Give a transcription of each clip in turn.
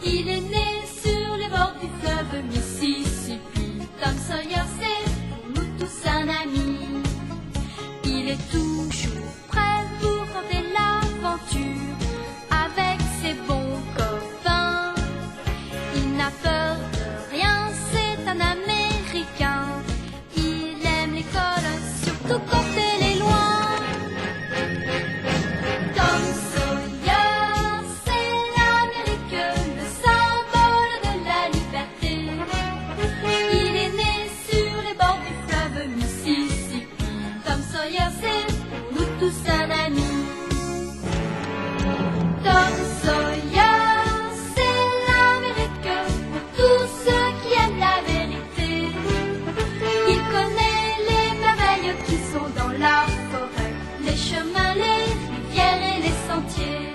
Il est né sur les bords du fleuve Mississippi. Tom Sawyer, c'est pour nous tous un ami. Il est toujours prêt pour tenter l'aventure avec ses bons copains. Il n'a peur de rien, c'est un Américain. Il aime l'école, surtout quand elle est loin. Tom Sawyer, c'est l'Amérique, le symbole de la liberté. Il est né sur les bords du fleuve Mississippi. Tom Sawyer, c'est pour nous tous un ami. Tom Sawyer, c'est l'Amérique pour tous ceux qui aiment la vérité. Il connaît les merveilles qui sont dans la forêt, les chemins, les rivières et les sentiers.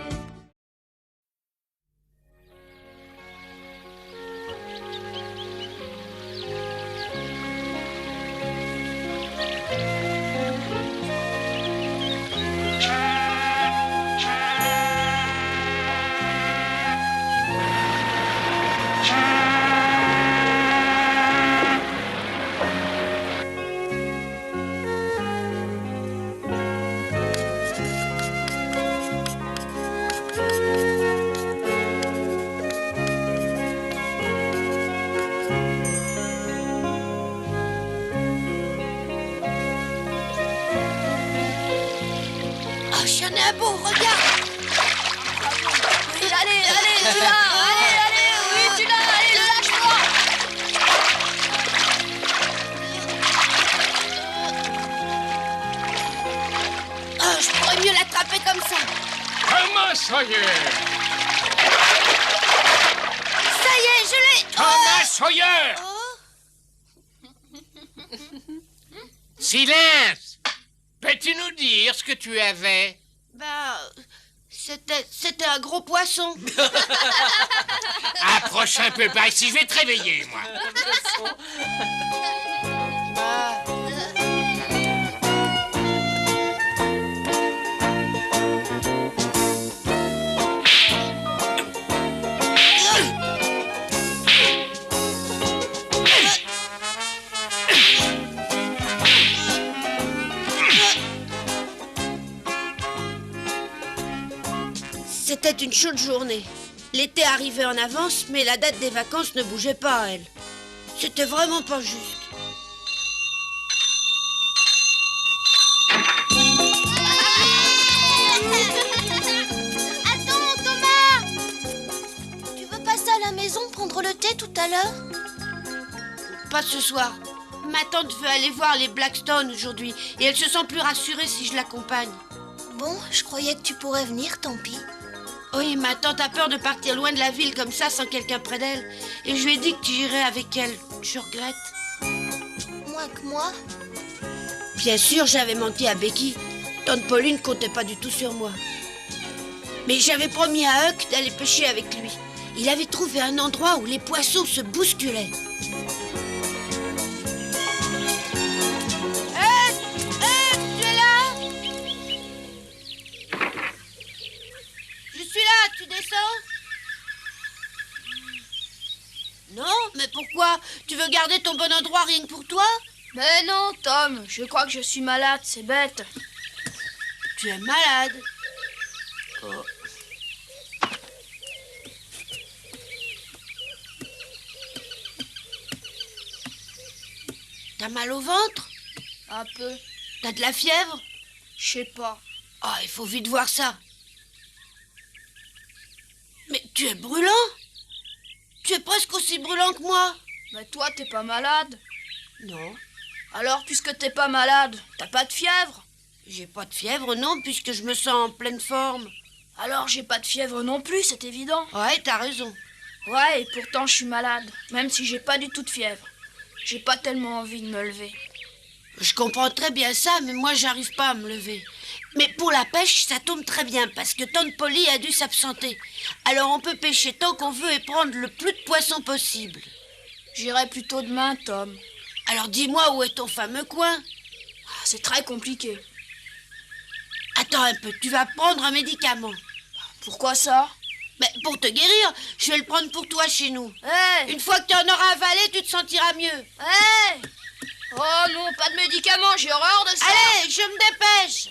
Oh, Chenabo, regarde! Oui, allez, tu l'as, allez, oui, tu l'as, allez, lâche-toi! Oh, je pourrais mieux l'attraper comme ça. Thomas Sawyer! Ça y est, je l'ai! Thomas Sawyer! Silence! Peux-tu nous dire ce que tu avais? Bah, c'était un gros poisson. Approche un peu par ici, je vais te réveiller, moi. C'était une chaude journée. L'été arrivait en avance, mais la date des vacances ne bougeait pas, elle. C'était vraiment pas juste. Attends, Thomas! Tu veux passer à la maison prendre le thé tout à l'heure? Pas ce soir. Ma tante veut aller voir les Blackstone aujourd'hui, et elle se sent plus rassurée si je l'accompagne. Bon, je croyais que tu pourrais venir, tant pis. Oui, ma tante a peur de partir loin de la ville comme ça sans quelqu'un près d'elle. Et je lui ai dit que tu irais avec elle. Je regrette. Moins que moi? Bien sûr, j'avais menti à Becky. Tante Pauline comptait pas du tout sur moi. Mais j'avais promis à Huck d'aller pêcher avec lui. Il avait trouvé un endroit où les poissons se bousculaient. Tu es là? Je suis là, tu descends? Non, mais pourquoi? Tu veux garder ton bon endroit rien que pour toi? Mais non, Tom, je crois que je suis malade, c'est bête. Tu es malade. Oh. T'as mal au ventre? Un peu, T'as de la fièvre? je sais pas. Oh, il faut vite voir ça. Mais tu es brûlant? Tu es presque aussi brûlant que moi. Mais toi, t'es pas malade. Non, Alors, puisque t'es pas malade, t'as pas de fièvre? j'ai pas de fièvre, non, puisque je me sens en pleine forme. Alors, j'ai pas de fièvre non plus, c'est évident. Ouais, t'as raison. Ouais, et pourtant, je suis malade, même si j'ai pas du tout de fièvre. J'ai pas tellement envie de me lever. Je comprends très bien ça, mais moi, j'arrive pas à me lever. Mais pour la pêche, ça tombe très bien, parce que tante Polly a dû s'absenter. Alors on peut pêcher tant qu'on veut et prendre le plus de poissons possible. J'irai plutôt demain, Tom. Alors dis-moi, où est ton fameux coin? Ah, c'est très compliqué. Attends un peu, tu vas prendre un médicament. Pourquoi ça? Mais pour te guérir, je vais le prendre pour toi chez nous. Hé Une fois que tu en auras avalé, tu te sentiras mieux. Hé Oh non, pas de médicaments, j'ai horreur de ça. Allez, je me dépêche.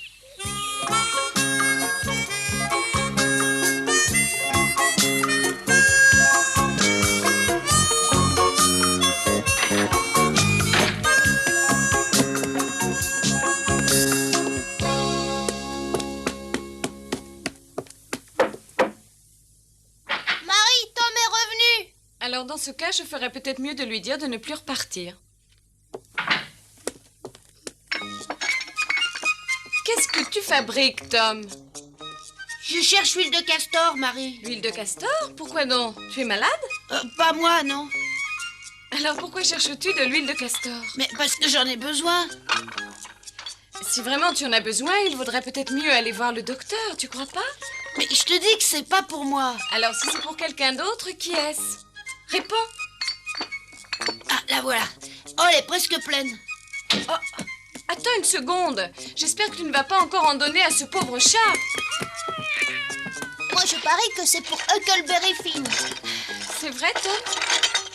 Marie, Tom est revenu. Alors dans ce cas, je ferais peut-être mieux de lui dire de ne plus repartir. Qu'est-ce que tu fabriques, Tom? Je cherche l'huile de castor, Marie. L'huile de castor? Pourquoi donc? Tu es malade? Pas moi, non. Alors pourquoi cherches-tu de l'huile de castor? Mais parce que j'en ai besoin. Si vraiment tu en as besoin, il vaudrait peut-être mieux aller voir le docteur, tu crois pas? Mais je te dis que c'est pas pour moi. Alors si c'est pour quelqu'un d'autre, qui est-ce? Réponds. Ah, la voilà. Oh, elle est presque pleine. Oh, attends une seconde. J'espère que tu ne vas pas encore en donner à ce pauvre chat. Moi, je parie que c'est pour Huckleberry Finn. C'est vrai, Tom?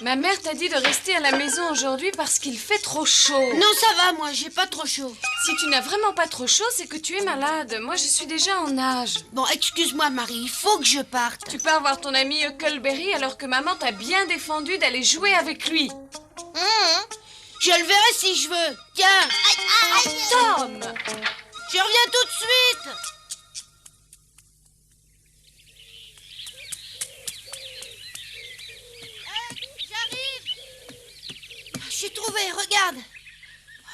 Ma mère t'a dit de rester à la maison aujourd'hui parce qu'il fait trop chaud. Non, ça va, moi, j'ai pas trop chaud. Si tu n'as vraiment pas trop chaud, c'est que tu es malade. Moi, je suis déjà en âge. Bon, excuse-moi, Marie, il faut que je parte. Tu pars voir ton ami Huckleberry alors que maman t'a bien défendu d'aller jouer avec lui. Je le verrai si je veux. Tiens, Tom! je reviens tout de suite. J'arrive. J'ai trouvé, regarde.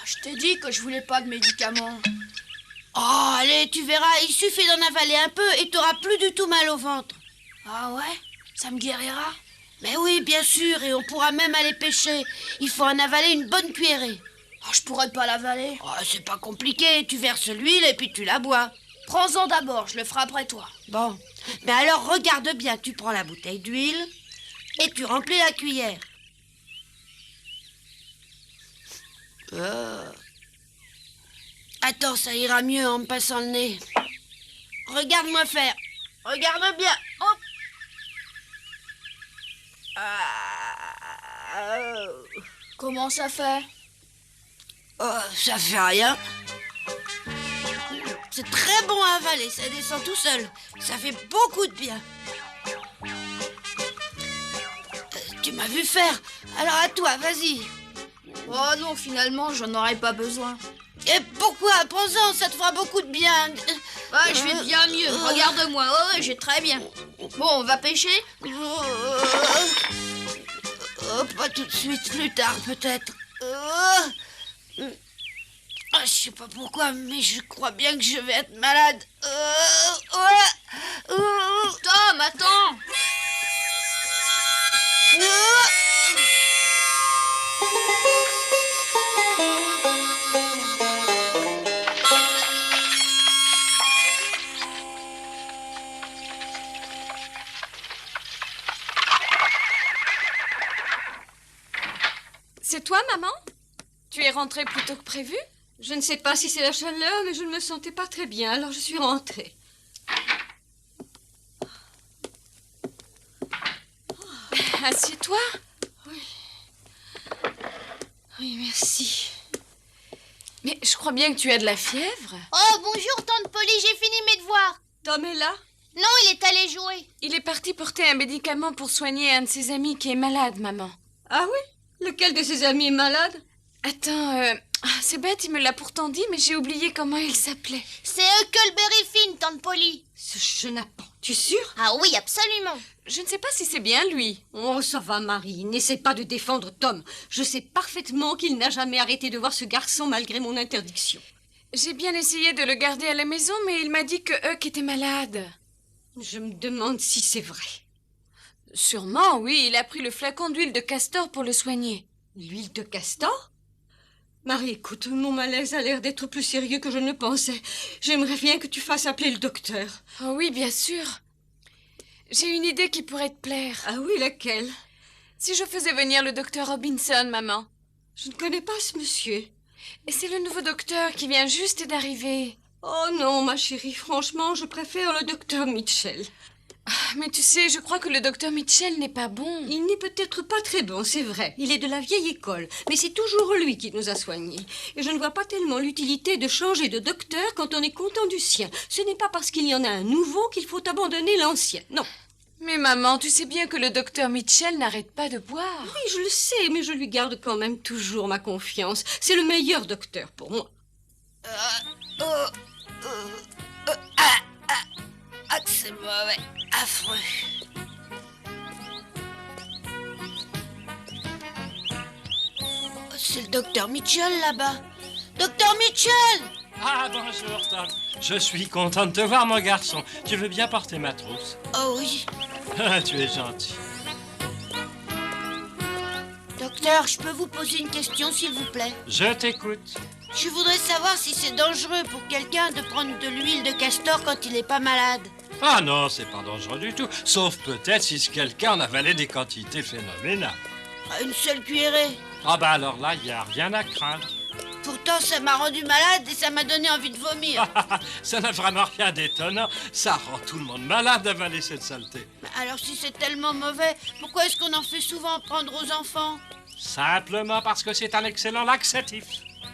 Je t'ai dit que je voulais pas de médicaments. Oh, allez, tu verras, il suffit d'en avaler un peu et t'auras plus du tout mal au ventre. Ah ouais? Ça me guérira? Mais oui, bien sûr, et on pourra même aller pêcher. Il faut en avaler une bonne cuillerée. Oh, je pourrais pas l'avaler. Oh, c'est pas compliqué, tu verses l'huile et puis tu la bois. Prends-en d'abord, je le ferai après toi. Bon, mais alors regarde bien, tu prends la bouteille d'huile et tu remplis la cuillère. Attends, ça ira mieux en me passant le nez. Regarde-moi faire. Regarde bien. Hop. Comment ça fait? Oh, ça fait rien. C'est très bon à avaler, ça descend tout seul. Ça fait beaucoup de bien. Tu m'as vu faire. Alors à toi, vas-y. Oh non, finalement, j'en aurais pas besoin. Et pourquoi? Prends-en, ça te fera beaucoup de bien. Ouais, je vais bien mieux. Regarde-moi. Oh, ouais, j'ai très bien. Bon, on va pêcher? Oh, pas tout de suite, plus tard peut-être. Je sais pas pourquoi, mais je crois bien que je vais être malade. Tom, attends! C'est toi, maman? Tu es rentrée plus tôt que prévu? Je ne sais pas si c'est la chaleur, mais je ne me sentais pas très bien, alors je suis rentrée. Assieds-toi. Oui, merci. Mais je crois bien que tu as de la fièvre. Oh, bonjour, tante Polly, j'ai fini mes devoirs. Tom est là? Non, il est allé jouer. Il est parti porter un médicament pour soigner un de ses amis qui est malade, maman. Ah oui? Lequel de ses amis est malade? Attends, c'est bête, il me l'a pourtant dit, mais j'ai oublié comment il s'appelait. C'est Huckleberry Finn, tante Polly. Ce chenapan, tu es sûre? Ah oui, absolument. Je ne sais pas si c'est bien lui. Oh, ça va, Marie, n'essaie pas de défendre Tom. Je sais parfaitement qu'il n'a jamais arrêté de voir ce garçon malgré mon interdiction. J'ai bien essayé de le garder à la maison, mais il m'a dit que Huck était malade. Je me demande si c'est vrai. Sûrement, oui, il a pris le flacon d'huile de castor pour le soigner. L'huile de castor? Marie, écoute, mon malaise a l'air d'être plus sérieux que je ne pensais. J'aimerais bien que tu fasses appeler le docteur. Oh oui, bien sûr. J'ai une idée qui pourrait te plaire. Ah oui, laquelle? Si je faisais venir le docteur Robinson, maman. Je ne connais pas ce monsieur. Et c'est le nouveau docteur qui vient juste d'arriver. Oh non, ma chérie, franchement, je préfère le docteur Mitchell. Mais tu sais, je crois que le docteur Mitchell n'est pas bon. Il n'est peut-être pas très bon, c'est vrai. Il est de la vieille école. Mais c'est toujours lui qui nous a soignés. Et je ne vois pas tellement l'utilité de changer de docteur quand on est content du sien. Ce n'est pas parce qu'il y en a un nouveau qu'il faut abandonner l'ancien. Non. Mais maman, tu sais bien que le docteur Mitchell n'arrête pas de boire. Oui, je le sais, mais je lui garde quand même toujours ma confiance. C'est le meilleur docteur pour moi. Ah, que c'est mauvais. Affreux. C'est le docteur Mitchell là-bas. Docteur Mitchell! Ah, bonjour, Tom. Je suis content de te voir, mon garçon. Tu veux bien porter ma trousse? Oh oui. Ah, tu es gentil. Docteur, je peux vous poser une question, s'il vous plaît? Je t'écoute. Je voudrais savoir si c'est dangereux pour quelqu'un de prendre de l'huile de castor quand il n'est pas malade. Ah non, c'est pas dangereux du tout. Sauf peut-être si ce quelqu'un en avalait des quantités phénoménales. Une seule cuillerée. Ah bah alors là, il n'y a rien à craindre. Pourtant, ça m'a rendu malade et ça m'a donné envie de vomir. Ça n'a vraiment rien d'étonnant. Ça rend tout le monde malade d'avaler cette saleté. Mais alors si c'est tellement mauvais, pourquoi est-ce qu'on en fait souvent prendre aux enfants? Simplement parce que c'est un excellent laxatif.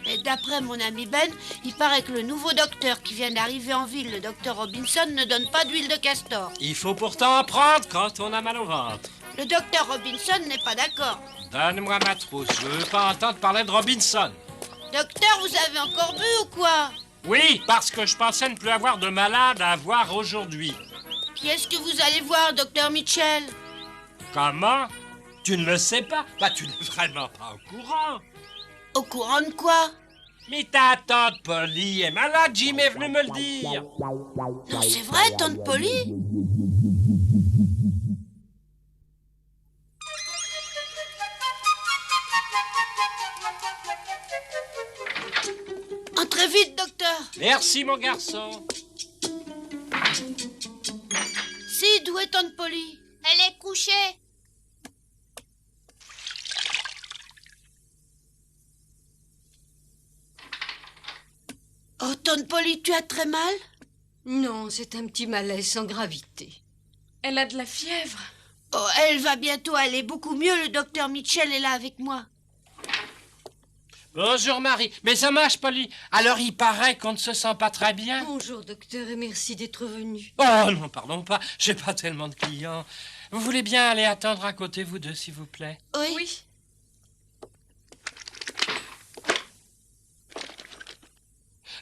Et d'après mon ami Ben, il paraît que le nouveau docteur qui vient d'arriver en ville, le docteur Robinson, ne donne pas d'huile de castor. Il faut pourtant en prendre quand on a mal au ventre. Le docteur Robinson n'est pas d'accord. Donne-moi ma trousse, je veux pas entendre parler de Robinson. Docteur, vous avez encore bu ou quoi? Oui, parce que je pensais ne plus avoir de malade à voir aujourd'hui. Qui est-ce que vous allez voir, docteur Mitchell? Comment? Tu ne le sais pas? Bah, tu n'es vraiment pas au courant. Au courant de quoi? Mais ta tante Polly est malade, Jim est venu me le dire. Non, c'est vrai, tante Polly? Entrez vite, docteur. Merci, mon garçon. Si, d'où est tante Polly? Elle est couchée. Oh, tante Polly, tu as très mal? Non, c'est un petit malaise sans gravité. Elle a de la fièvre. Oh, elle va bientôt aller beaucoup mieux, le docteur Mitchell est là avec moi. Bonjour, Marie. Mais ça marche, Polly. Alors, il paraît qu'on ne se sent pas très bien. Bonjour, docteur, et merci d'être venu. Oh, non, pardon pas. J'ai pas tellement de clients. Vous voulez bien aller attendre à côté, vous deux, s'il vous plaît? Oui.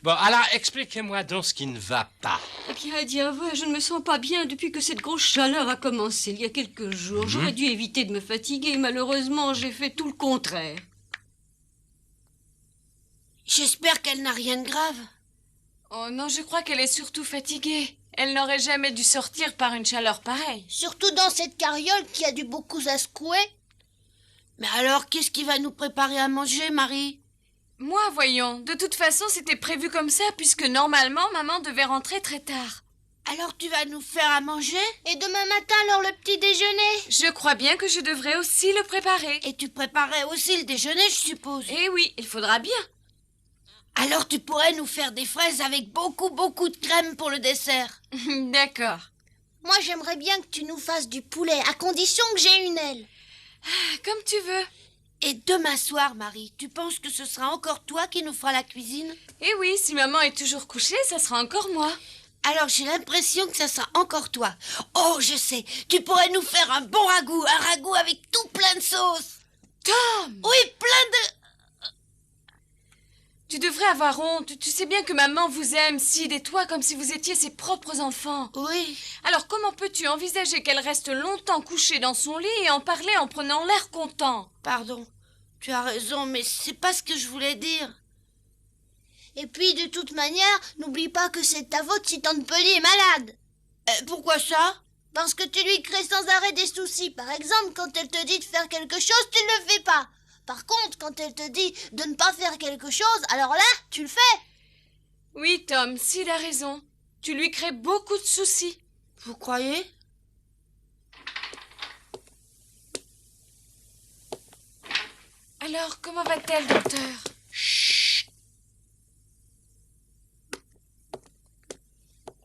Bon, alors, expliquez-moi donc ce qui ne va pas. Eh bien, à dire vrai, je ne me sens pas bien depuis que cette grosse chaleur a commencé il y a quelques jours. J'aurais dû éviter de me fatiguer. Malheureusement, j'ai fait tout le contraire. J'espère qu'elle n'a rien de grave. Oh non, je crois qu'elle est surtout fatiguée. Elle n'aurait jamais dû sortir par une chaleur pareille. Surtout dans cette carriole qui a dû beaucoup à secouer. Mais alors, qu'est-ce qui va nous préparer à manger, Marie? Moi, voyons, de toute façon, c'était prévu comme ça, puisque normalement, maman devait rentrer très tard. Alors tu vas nous faire à manger? Et demain matin, alors le petit déjeuner? Je crois bien que je devrais aussi le préparer. Et tu préparais aussi le déjeuner, je suppose. Eh oui, il faudra bien. Alors tu pourrais nous faire des fraises avec beaucoup de crème pour le dessert. D'accord. Moi, j'aimerais bien que tu nous fasses du poulet, à condition que j'ai une aile. Comme tu veux. Et demain soir, Marie, tu penses que ce sera encore toi qui nous fera la cuisine? Eh oui, si maman est toujours couchée, ça sera encore moi. Alors j'ai l'impression que ça sera encore toi. Oh, je sais, tu pourrais nous faire un bon ragoût, un ragoût avec tout plein de sauce. Tom! Oui, plein de... Tu devrais avoir honte. Tu sais bien que maman vous aime, Sid et toi, comme si vous étiez ses propres enfants. Oui. Alors comment peux-tu envisager qu'elle reste longtemps couchée dans son lit et en parler en prenant l'air content? Pardon, tu as raison, mais c'est pas ce que je voulais dire. Et puis, de toute manière, n'oublie pas que c'est ta faute si tante Polly est malade. Pourquoi ça? Parce que tu lui crées sans arrêt des soucis. Par exemple, quand elle te dit de faire quelque chose, tu ne le fais pas. Par contre, quand elle te dit de ne pas faire quelque chose, alors là, tu le fais. Oui, Tom, Sid a raison. Tu lui crées beaucoup de soucis. Vous croyez? Alors, comment va-t-elle, docteur?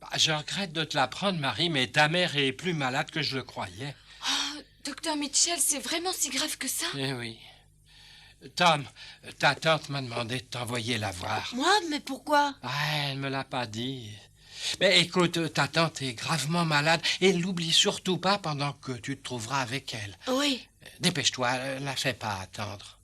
Bah, je regrette de te l'apprendre, Marie, mais ta mère est plus malade que je le croyais. Oh, docteur Mitchell, c'est vraiment si grave que ça? Eh oui. Tom, ta tante m'a demandé de t'envoyer la voir. Moi, mais pourquoi? Ah, elle me l'a pas dit. Mais écoute, ta tante est gravement malade et l'oublie surtout pas pendant que tu te trouveras avec elle. Oui. Dépêche-toi, la fais pas attendre.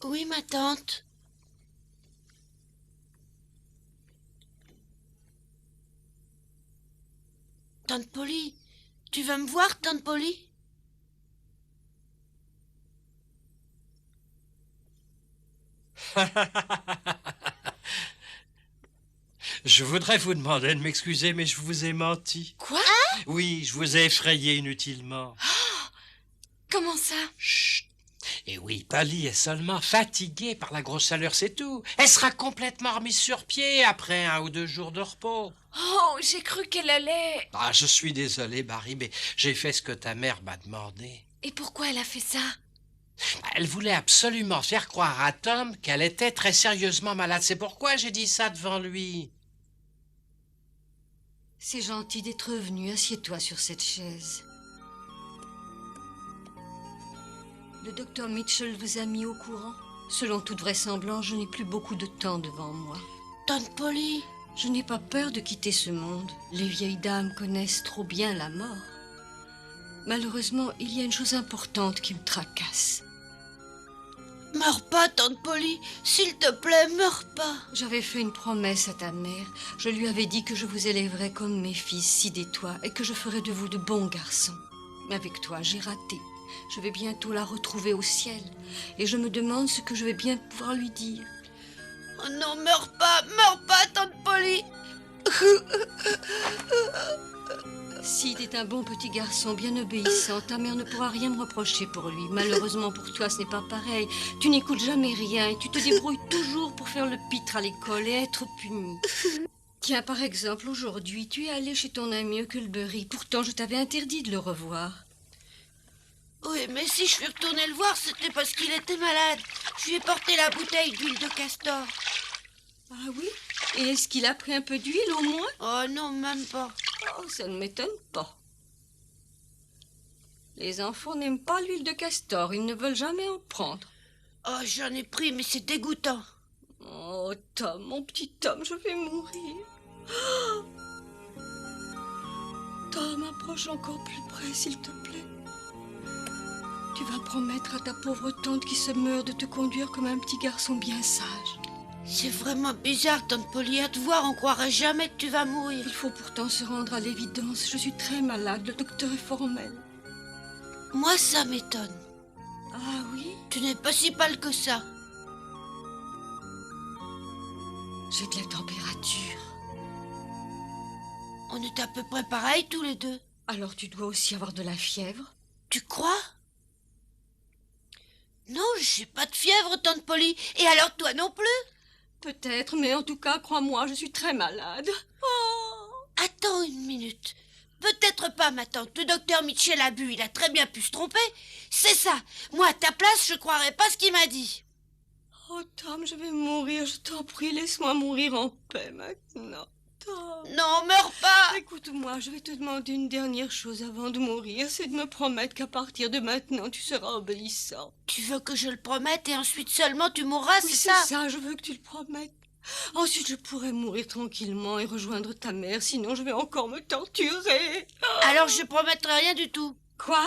Oui, ma tante. Tante Polly, tu vas me voir, tante Polly? Je voudrais vous demander de m'excuser, mais je vous ai menti. Quoi? Oui, je vous ai effrayé inutilement. Comment ça? Chut. Et oui, Polly est seulement fatiguée par la grosse chaleur, c'est tout. Elle sera complètement remise sur pied après 1 ou 2 jours de repos. Oh, j'ai cru qu'elle allait... Ah, je suis désolé, Marie, mais j'ai fait ce que ta mère m'a demandé. Et pourquoi elle a fait ça? Elle voulait absolument faire croire à Tom qu'elle était très sérieusement malade. C'est pourquoi j'ai dit ça devant lui. C'est gentil d'être venu. Assieds-toi sur cette chaise. Le docteur Mitchell vous a mis au courant. Selon toute vraisemblance, je n'ai plus beaucoup de temps devant moi. Tante Polly. Je n'ai pas peur de quitter ce monde. Les vieilles dames connaissent trop bien la mort. Malheureusement, il y a une chose importante qui me tracasse. Meurs pas, tante Polly. S'il te plaît, meurs pas. J'avais fait une promesse à ta mère. Je lui avais dit que je vous élèverais comme mes fils, Sid et toi, et que je ferais de vous de bons garçons. Mais avec toi, j'ai raté. Je vais bientôt la retrouver au ciel. Et je me demande ce que je vais bien pouvoir lui dire. Oh non, meurs pas, tante Polly. Sid est un bon petit garçon, bien obéissant. Ta mère ne pourra rien me reprocher pour lui. Malheureusement pour toi, ce n'est pas pareil. Tu n'écoutes jamais rien et tu te débrouilles toujours pour faire le pitre à l'école et être puni. Tiens, par exemple, aujourd'hui, tu es allé chez ton ami Huckleberry. Pourtant, je t'avais interdit de le revoir. Oui, mais si je suis retournée le voir, c'était parce qu'il était malade. Je lui ai porté la bouteille d'huile de castor. Ah oui? Et est-ce qu'il a pris un peu d'huile au moins? Oh non, même pas. Oh, ça ne m'étonne pas. Les enfants n'aiment pas l'huile de castor, ils ne veulent jamais en prendre. Oh, j'en ai pris, mais c'est dégoûtant. Oh, Tom, mon petit Tom, je vais mourir. Oh. Tom, approche encore plus près, s'il te plaît. Tu vas promettre à ta pauvre tante qui se meurt de te conduire comme un petit garçon bien sage. C'est vraiment bizarre, tante Polly. À te voir, on croirait jamais que tu vas mourir. Il faut pourtant se rendre à l'évidence. Je suis très malade, le docteur est formel. Moi, ça m'étonne. Ah oui? Tu n'es pas si pâle que ça. J'ai de la température. On est à peu près pareil tous les deux. Alors tu dois aussi avoir de la fièvre? Tu crois? Non, j'ai pas de fièvre, tante Polly. Et alors toi non plus? Peut-être, mais en tout cas, crois-moi, je suis très malade. Oh. Attends une minute. Peut-être pas, ma tante. Le docteur Mitchell a bu, il a très bien pu se tromper. C'est ça. Moi, à ta place, je croirais pas ce qu'il m'a dit. Oh, Tom, je vais mourir. Je t'en prie, laisse-moi mourir en paix maintenant. Tom. Non, meurs pas. Écoute-moi, je vais te demander une dernière chose avant de mourir. C'est de me promettre qu'à partir de maintenant, tu seras obéissant. Tu veux que je le promette et ensuite seulement tu mourras, Oui, c'est ça? C'est ça, je veux que tu le promettes. Ensuite, je pourrai mourir tranquillement et rejoindre ta mère, sinon je vais encore me torturer. Alors je promettrai rien du tout. Quoi?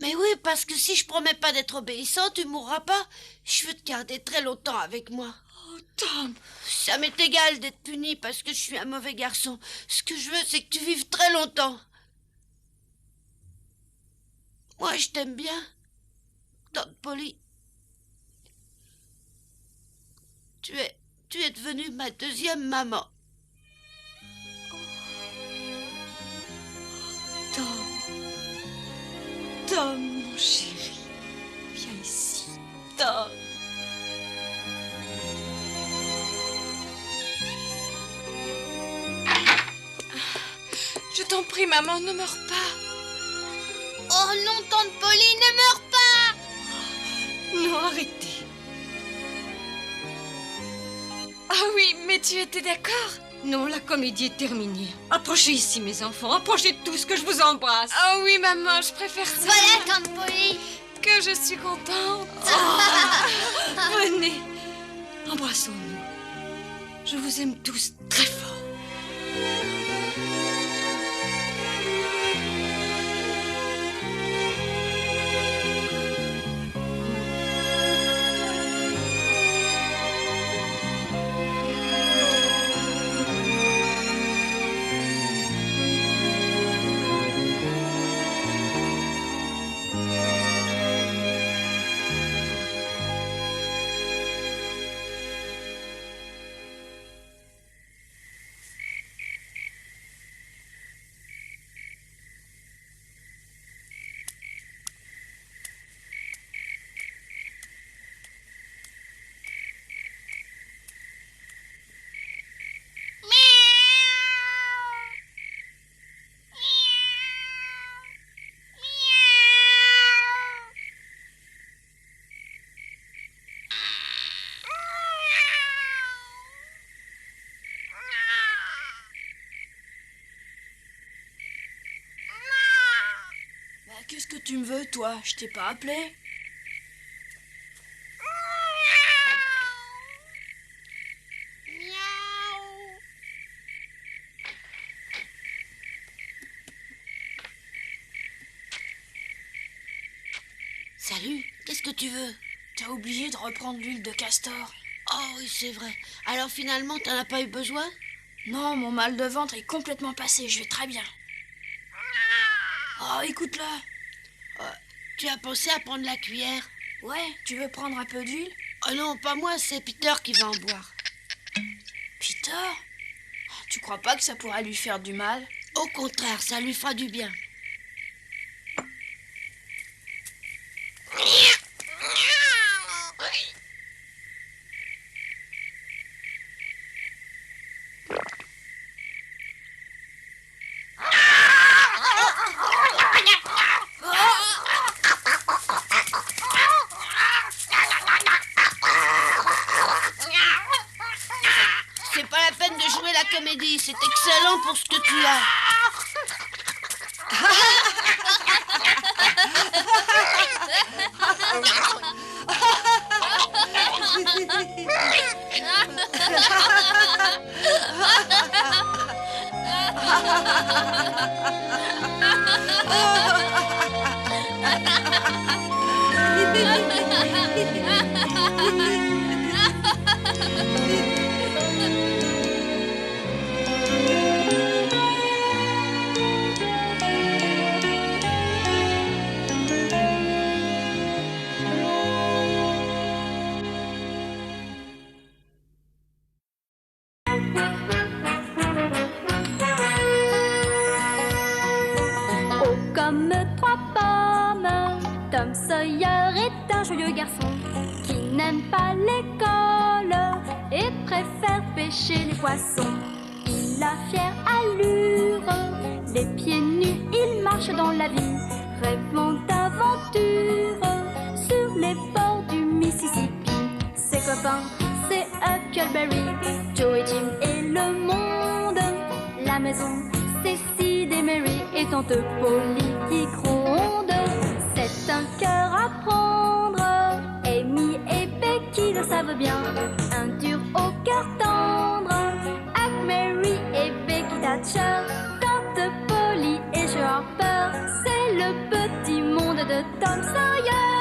Mais oui, parce que si je promets pas d'être obéissant, tu mourras pas. Je veux te garder très longtemps avec moi. Oh, Tom. Ça m'est égal d'être puni parce que je suis un mauvais garçon. Ce que je veux, c'est que tu vives très longtemps. Moi, je t'aime bien, tante Polly. Tu es devenue ma deuxième maman. Tom. Tom, mon chéri. Viens ici. Castor. Je t'en prie, maman, ne meurs pas. Oh non, tante Pauline, ne meurs pas! Non, arrêtez. Ah oui, mais tu étais d'accord? Non, la comédie est terminée. Approchez ici, mes enfants. Approchez tous, que je vous embrasse. Ah oui, maman, je préfère ça. Voilà, tante Pauline. Que je suis contente. Venez, embrassons-nous. Je vous aime tous très fort. Qu'est-ce que tu me veux, toi? Je t'ai pas appelé. Salut, qu'est-ce que tu veux? T'as oublié de reprendre l'huile de castor. Oh oui, c'est vrai. Alors finalement, t'en as pas eu besoin? Non, mon mal de ventre est complètement passé, je vais très bien. Oh, écoute-la. Tu as pensé à prendre la cuillère? Ouais, tu veux prendre un peu d'huile? Oh non, pas moi, c'est Peter qui va en boire. Peter? Tu crois pas que ça pourrait lui faire du mal? Au contraire, ça lui fera du bien. C'est pas la peine de jouer la comédie, c'est excellent pour ce que tu as. Comme trois pommes, Tom Sawyer est un joyeux garçon qui n'aime pas l'école et préfère pêcher les poissons. Il a fière allure, les pieds nus, il marche dans la vie, rêvant d'aventure sur les bords du Mississippi. Ses copains, c'est Huckleberry, Joe et Jim et le monde. La maison, c'est Sid et Mary et tante Polly qui gronde. C'est un cœur à prendre, Amy et Becky le savent bien. Un dur au cœur tendre, Huck, Mary et Becky Thatcher. Tante Polly et Joe Harper, c'est le petit monde de Tom Sawyer.